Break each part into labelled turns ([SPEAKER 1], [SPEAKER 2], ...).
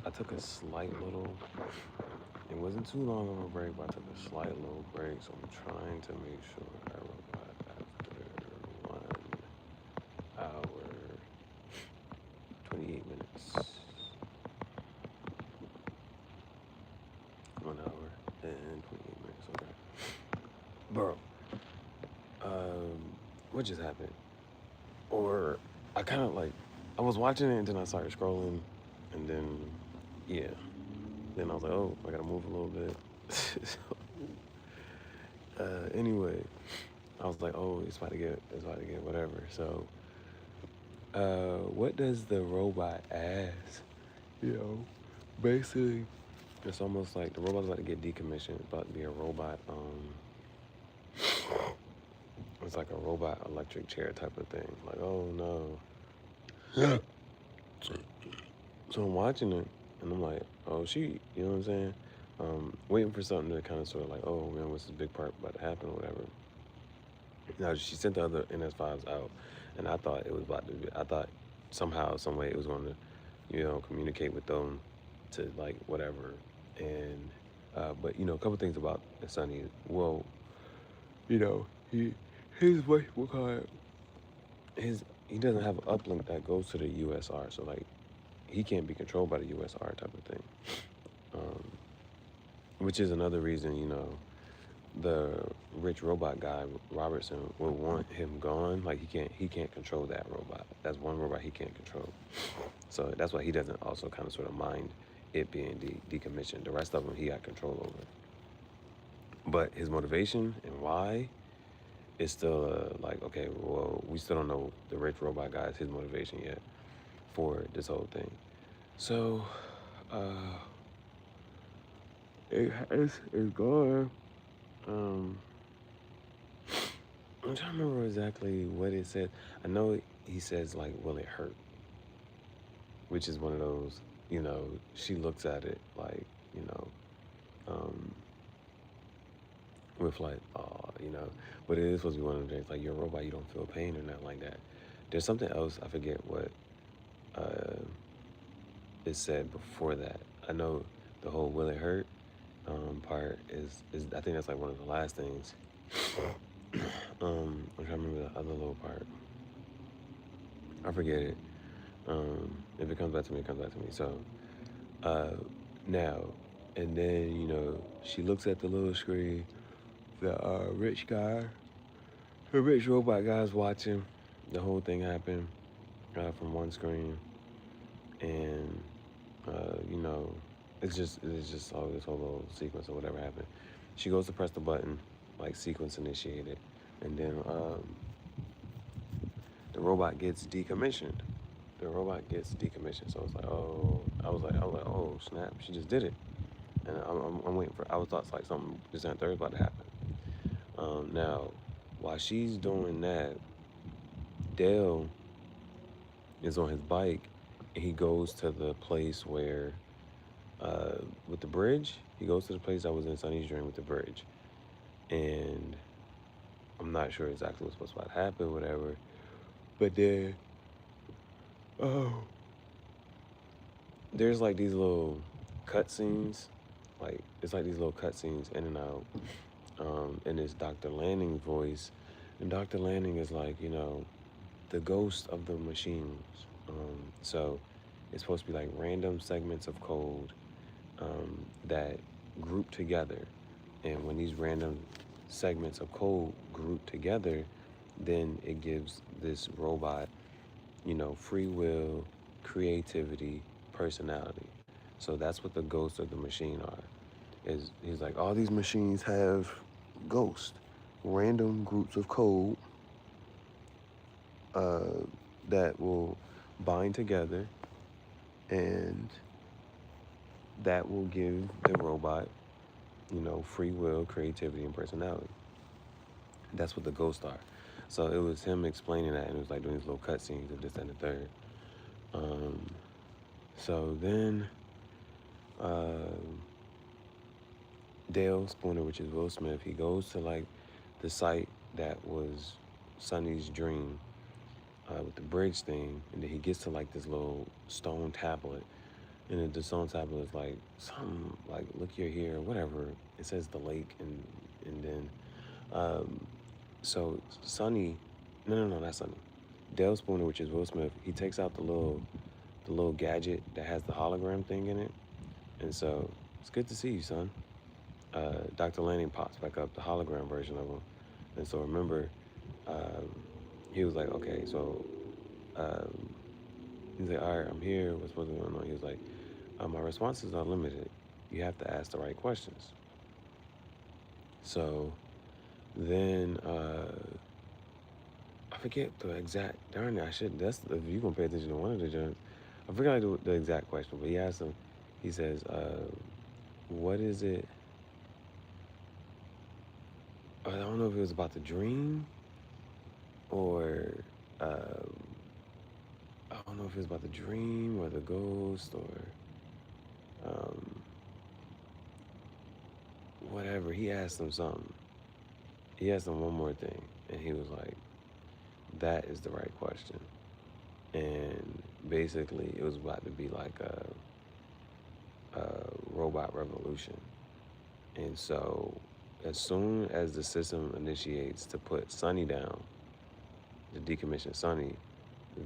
[SPEAKER 1] I took a slight little. It wasn't too long of a break, but I took a slight little break. So I'm trying to make sure I robot after 1 hour, 28 minutes. 1 hour and 28 minutes. Okay, bro. What just happened? Or I kind of like I was watching it and then I started scrolling, and then yeah, then I was like, oh, I gotta move a little bit. So, anyway, I was like, oh, it's about to get whatever. So, what does the robot ask? You know, basically, it's almost like the robot's about to get decommissioned. It's about to be a robot. It's like a robot electric chair type of thing. Like, oh no. So I'm watching it, and I'm like, oh, you know what I'm saying? Waiting for something to kind of sort of like, oh man, what's this big part about to happen or whatever. Now she sent the other NS5s out, and I thought it was about to be, I thought somehow, some way it was going to, communicate with them to like whatever. And, but a couple things about Sonny. Well, you know, his what we call it, he doesn't have an uplink that goes to the USR, so like he can't be controlled by the USR type of thing. Um, which is another reason, the rich robot guy Robertson would want him gone. Like he can't control that robot. That's one robot he can't control. So that's why he doesn't also kind of sort of mind it being decommissioned. The rest of them he got control over. But his motivation and why is still like, okay, well, we still don't know the rich robot guy's his motivation yet for this whole thing. So uh it's gone. um I'm trying to remember exactly what it said. I know he says like, "Will it hurt?" Which is one of those, she looks at it like, um, with like, but it is supposed to be one of the things like you're a robot, you don't feel pain or nothing like that. There's something else I forget what uh, is said before that. I know the whole "Will it hurt?" Part is I think that's like one of the last things. I'm trying to remember the other little part. I forget it. If it comes back to me, it comes back to me. So uh, now, and then she looks at the little screen. The rich guy, the rich robot guy's watching the whole thing happen from one screen, and you know, it's just all this whole little sequence or whatever happened. She goes to press the button, like sequence initiated, and then the robot gets decommissioned. The robot gets decommissioned. So it's like, oh, I was like, oh snap, she just did it. And I'm waiting for. I was thought like something just on third about to happen. Now, while she's doing that, Dale is on his bike, and he goes to the place where, with the bridge. He goes to the place that was in Sunny's dream with the bridge, and I'm not sure exactly what's supposed to happen, whatever. But then, oh, there's like these little cutscenes, like it's like these little cutscenes in and out, and it's Dr. Lanning's voice, and Dr. Lanning is like, the ghost of the machines. So it's supposed to be like random segments of code that group together, and when these random segments of code group together, then it gives this robot, free will, creativity, personality. So that's what the ghosts of the machine are. Is he's like, all these machines have ghosts, random groups of code uh, that will bind together, and that will give the robot, free will, creativity, and personality. That's what the ghosts are. So it was him explaining that, and it was like doing these little cutscenes of this and the third. Um, so then uh, Dale Spooner, which is Will Smith, he goes to like the site that was Sonny's dream with the bridge thing, and then he gets to like this little stone tablet, And the song title is like something like "Look You're Here" or whatever. It says the lake, and then um, so Sonny, no, not Sonny. Dale Spooner, which is Will Smith, he takes out the little gadget that has the hologram thing in it, and so it's good to see you, son. Dr. Lanning pops back up, the hologram version of him, and so remember, um, he was like, okay, so um, he's like, all right, I'm here. What's supposed to be going on? He was like, my responses are limited. You have to ask the right questions. So then I forget the exact. Darn it, I should. That's if you gonna pay attention to one of the joints. I forgot the exact question, but he asked him. He says, "What is it?" I don't know if it was about the dream or um, I don't know if it was about the dream or the ghost or um, whatever. He asked him something. He asked him one more thing, and he was like, "That is the right question." And basically, it was about to be like a robot revolution. And so, as soon as the system initiates to put Sonny down, to decommission Sonny,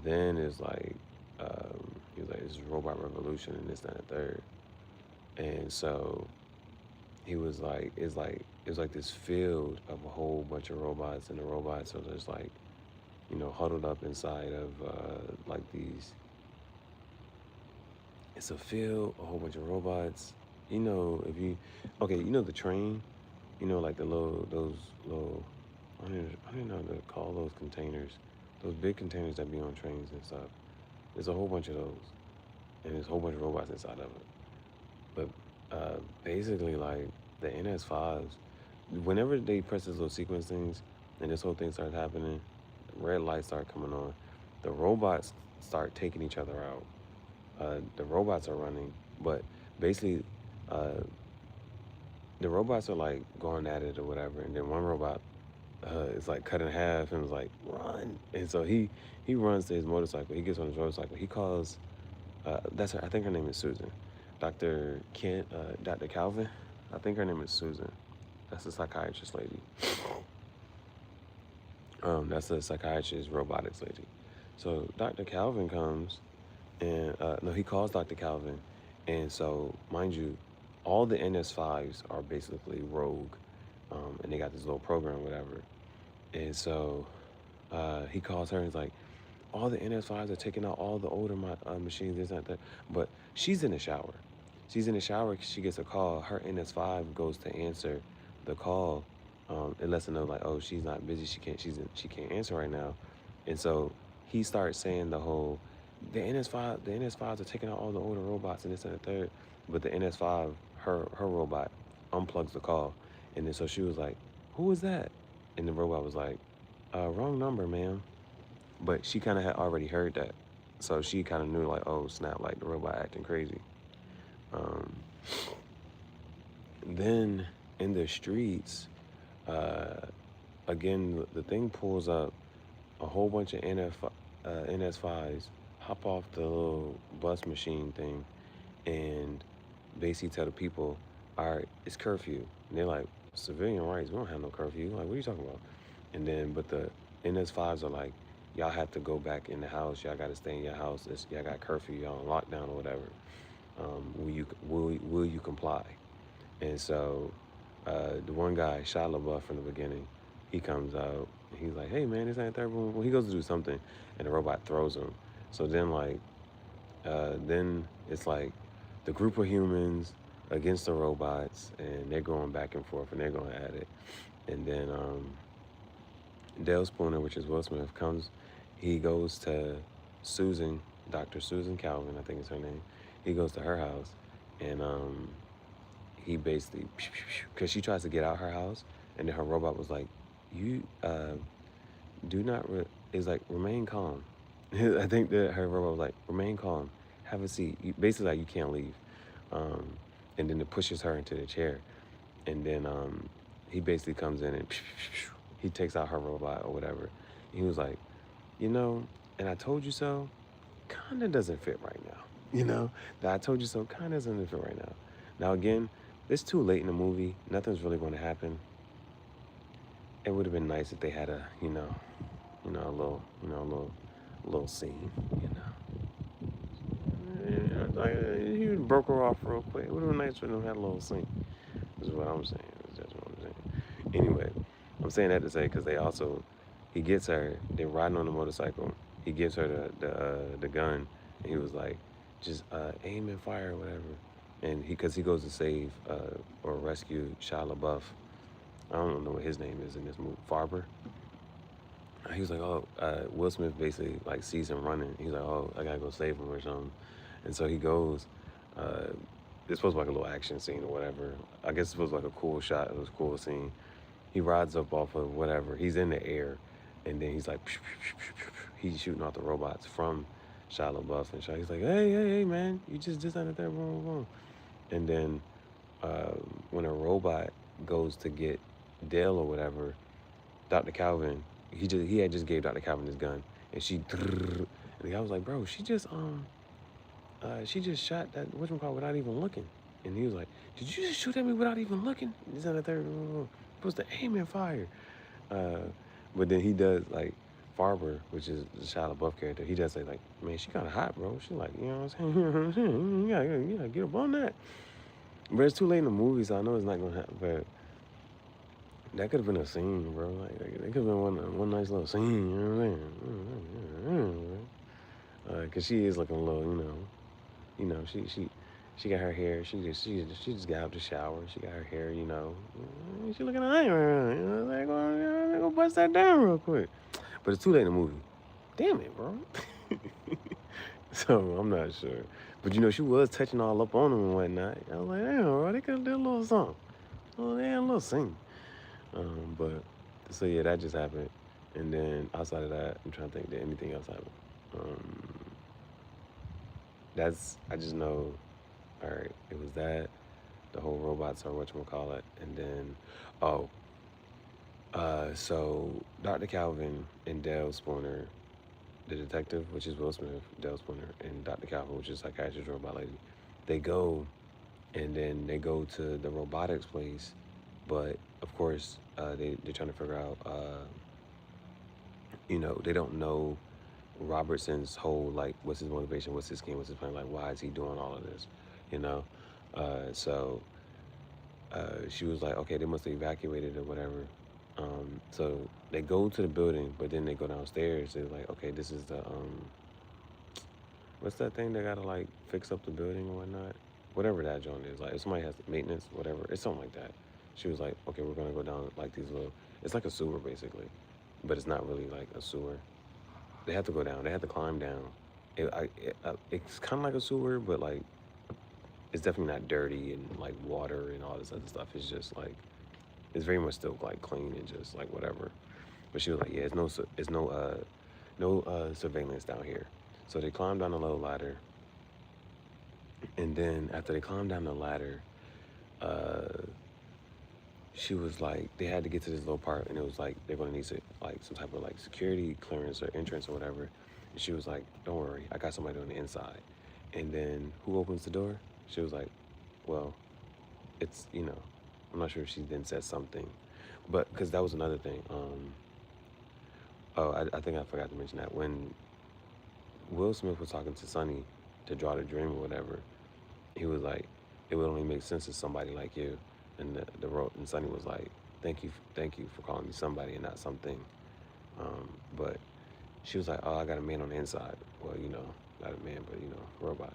[SPEAKER 1] then it's like, he was like, "This is robot revolution and this, that, and the third." And so he was like, it was like this field of a whole bunch of robots, and the robots are just like, huddled up inside of like these. It's a field, a whole bunch of robots. If you, okay, the train, like the little, those little, I don't know how to call those containers, those big containers that be on trains and stuff. There's a whole bunch of those, and there's a whole bunch of robots inside of it. But basically, like the NS5s, whenever they press those little sequence things, and this whole thing starts happening, red lights start coming on, the robots start taking each other out. The robots are running, but basically, uh, the robots are like going at it or whatever, and then one robot is like cut in half and was like run, and so he runs to his motorcycle. He gets on his motorcycle. He calls that's her. I think her name is Susan, Dr. Calvin. I think her name is Susan. That's the psychiatrist lady. That's the psychiatrist robotics lady. So Dr. Calvin comes and no, he calls Dr. Calvin, and so mind you, all the NS5s are basically rogue, and they got this little program, whatever. And so he calls her and he's like, all the NS5s are taking out all the older machines, this, that, that. But she's in the shower. She's in the shower. She gets a call. Her NS5 goes to answer the call. It lets her know like, oh, she's not busy. She can't answer right now. And so he starts saying the NS5s are taking out all the older robots and this and the third. But the NS5, her robot, unplugs the call. And then so she was like, who is that? And the robot was like, wrong number, ma'am. But she kind of had already heard that. So she kind of knew like, oh, snap, like the robot acting crazy. Um, then in the streets, uh, again, the thing pulls up, a whole bunch of NS5s hop off the little bus machine thing and basically tell the people, all right, it's curfew. And they're like, civilian rights, we don't have no curfew. Like, what are you talking about? And then, but the NS5s are like, y'all have to go back in the house. Y'all got to stay in your house. Y'all got curfew. Y'all on lockdown or whatever. Will you comply? And so the one guy, Shia LaBeouf from the beginning, he comes out and he's like, hey man, this ain't third room. Well, he goes to do something and the robot throws him. So then then it's like the group of humans against the robots and they're going back and forth and they're going at it. And then Dale Spooner, which is Will Smith, comes, he goes to Susan, Dr. Susan Calvin, I think is her name. He goes to her house and he basically, because she tries to get out her house, and then her robot was like, you do not, is like, remain calm. I think that her robot was like, remain calm, have a seat. Basically, like, you can't leave. Um, and then it pushes her into the chair. And then he basically comes in and he takes out her robot or whatever. He was like, and I told you so, kind of doesn't fit right now. you know, that I told you so kind of isn't it right now. Now again, it's too late in the movie. Nothing's really going to happen. It would have been nice if they had a, a little, a little scene, you know. Yeah, like, he broke her off real quick. It would have been nice for them to have a little scene. Is what I'm saying. That's what I'm saying. Anyway, I'm saying that to say because he gets her. They're riding on the motorcycle. He gives her the gun, and he was like, just aim and fire or whatever. And because he goes to save or rescue Shia LaBeouf. I don't know what his name is in this movie. Farber. He was like, oh, Will Smith basically like sees him running. He's like, oh, I gotta go save him or something. And so he goes. Uh, it's supposed to be like a little action scene or whatever. I guess it's supposed to be like a cool shot. It was a cool scene. He rides up off of whatever. He's in the air, and then he's like, he's shooting off the robots from Shia LaBeouf and Shia. He's like, hey, man, you just did that, boom, boom, boom. And then when a robot goes to get Dale or whatever, Dr. Calvin, he had just gave Dr. Calvin his gun, and and the guy was like, bro, she just shot that whatchamacallit without even looking. And he was like, did you just shoot at me without even looking? This and the third, supposed to aim and fire. But then he does like Farber, which is the Shia LaBeouf character. He does say like, man, she kind of hot, bro. She like, you know what I'm saying? You gotta get up on that. But it's too late in the movie, so I know it's not gonna happen. But that could have been a scene, bro. Like that could have been one nice little scene. You know what I'm saying? Cause she is looking a little, she got her hair. She just got out the shower. She got her hair, She looking alright, like go bust that down real quick. But it's too late in the movie. Damn it, bro. So I'm not sure. But she was touching all up on him and whatnot. I was like, damn, bro, they could have did a little something. Oh, they had a little scene. But so yeah, that just happened. And then outside of that, I'm trying to think that anything else happened. I just know, all right, it was that, the whole robots or whatchamacallit, and then, so Dr. Calvin and Dale Spooner, the detective, which is Will Smith, Dale Spooner, and Dr. Calvin, which is psychiatrist robot lady, they go, and then they go to the robotics place, but of course, they're trying to figure out, they don't know Robertson's whole, like, what's his motivation, what's his scheme, what's his plan, like, why is he doing all of this, So she was like, okay, they must have evacuated or whatever. So they go to the building, but then they go downstairs. They're like, okay, this is the, what's that thing they gotta, like, fix up the building or whatnot? Whatever that joint is. Like, if somebody has maintenance, whatever, it's something like that. She was like, okay, we're gonna go down, like, these little, it's like a sewer, basically. But it's not really like a sewer. They have to go down. They have to climb down. It's kind of like a sewer, but like it's definitely not dirty and like water and all this other stuff. It's just like it's very much still like clean and just like whatever. But she was like, yeah, it's no surveillance down here. So they climbed down the little ladder, and then after they climbed down the ladder, she was like, they had to get to this little part, and it was like they're gonna need like some type of like security clearance or entrance or whatever. And she was like, don't worry, I got somebody on the inside. And then who opens the door? She was like, well, it's I'm not sure if she then said something, but because that was another thing. I think I forgot to mention that when Will Smith was talking to Sonny to draw the dream or whatever, he was like, it would only make sense to somebody like you. And and Sonny was like, thank you for calling me somebody and not something. But she was like, oh, I got a man on the inside. Well, not a man, but robot.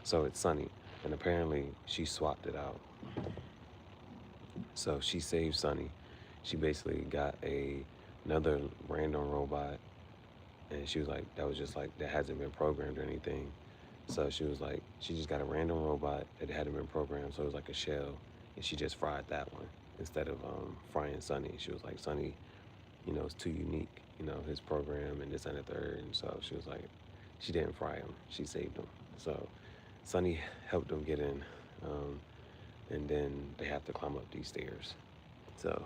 [SPEAKER 1] So it's Sonny, and apparently she swapped it out. So she saved Sonny. She basically got another random robot, and she was like, that was just like, that hasn't been programmed or anything. So she was like, she just got a random robot that hadn't been programmed, so it was like a shell, and she just fried that one instead of frying Sonny. She was like, Sonny, it's too unique, his program and this and the third. And so she was like, she didn't fry him, she saved him. So Sonny helped them get in, and then they have to climb up these stairs. So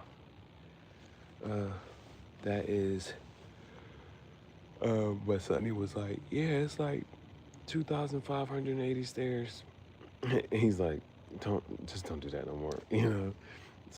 [SPEAKER 1] that is, but Sonny was like, yeah, it's like, 2,580 stairs. And he's like, don't do that no more, you know.